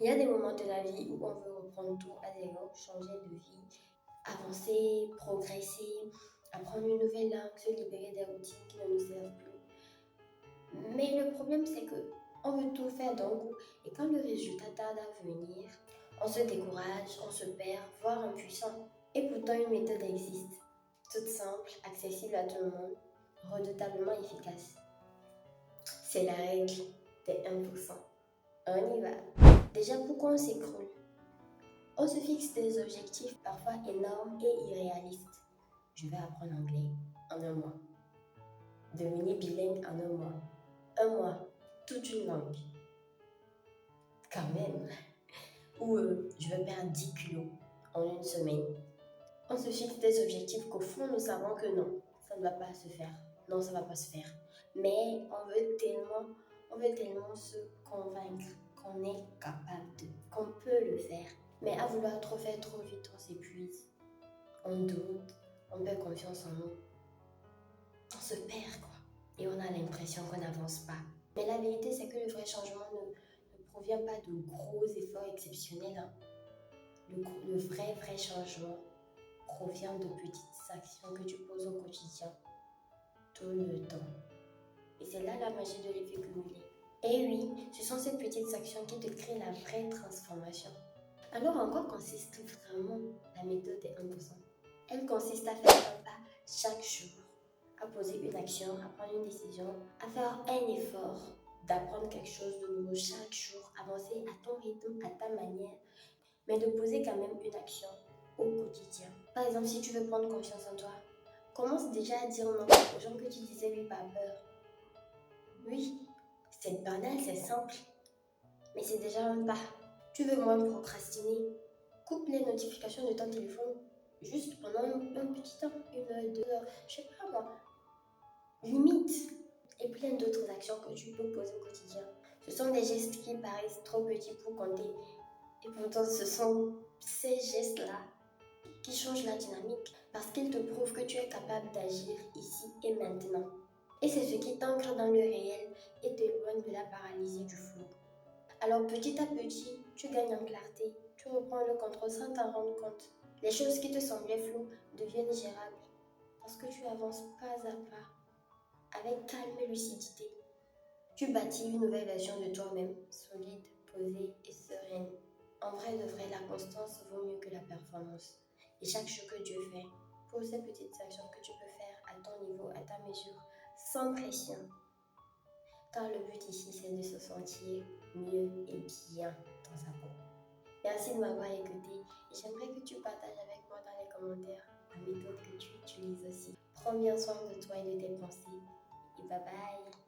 Il y a des moments de la vie où on veut reprendre tout à zéro, changer de vie, avancer, progresser, apprendre une nouvelle langue, se libérer des routines qui ne nous servent plus. Mais le problème, c'est que on veut tout faire d'un coup et quand le résultat tarde à venir, on se décourage, on se perd, voire impuissant. Et pourtant, une méthode existe, toute simple, accessible à tout le monde, redoutablement efficace. C'est la règle des 1%. On y va. Déjà, pourquoi on s'écroule? On se fixe des objectifs parfois énormes et irréalistes. Je vais apprendre l'anglais en un mois. Devenir bilingue en un mois. Un mois, toute une langue. Quand même. Ou je vais perdre 10 kilos en une semaine. On se fixe des objectifs qu'au fond, nous savons que non, ça ne va pas se faire. Non, ça ne va pas se faire. Mais on veut tellement se convaincre qu'on est capable qu'on peut le faire. Mais à vouloir trop faire trop vite, on s'épuise. On doute, on perd confiance en nous. On se perd, quoi. Et on a l'impression qu'on n'avance pas. Mais la vérité, c'est que le vrai changement ne provient pas de gros efforts exceptionnels. Hein. Le vrai changement provient de petites actions que tu poses au quotidien, tout le temps. Et c'est là la magie de l'effet cumulé. Et oui, ce sont ces petites actions qui te créent la vraie transformation. Alors en quoi consiste vraiment la méthode des 1%? Elle consiste à faire un pas chaque jour, à poser une action, à prendre une décision, à faire un effort, d'apprendre quelque chose de nouveau chaque jour, avancer à ton rythme, à ta manière, mais de poser quand même une action au quotidien. Par exemple, si tu veux prendre confiance en toi, commence déjà à dire non aux gens que tu disais oui par peur. Oui, c'est banal, c'est simple, mais c'est déjà un pas. Tu veux moins procrastiner, coupe les notifications de ton téléphone juste pendant un petit temps, 1 heure, 2 heures, je sais pas moi. Limite et plein d'autres actions que tu peux poser au quotidien. Ce sont des gestes qui paraissent trop petits pour compter et pourtant ce sont ces gestes-là qui changent la dynamique parce qu'ils te prouvent que tu es capable d'agir ici et maintenant. Et c'est ce qui t'ancre dans le réel et t'éloigne de la paralysie du flou. Alors petit à petit, tu gagnes en clarté, tu reprends le contrôle sans t'en rendre compte. Les choses qui te semblaient floues deviennent gérables parce que tu avances pas à pas, avec calme et lucidité. Tu bâtis une nouvelle version de toi-même, solide, posée et sereine. En vrai de vrai, la constance vaut mieux que la performance. Et chaque chose que Dieu fait, pose ces petites actions que tu peux faire à ton niveau, à ta mesure, sans pression. Car le but ici, c'est de se sentir mieux et bien dans sa peau. Merci de m'avoir écouté et j'aimerais que tu partages avec moi dans les commentaires la méthode que tu utilises aussi. Prends bien soin de toi et de tes pensées. Et bye bye.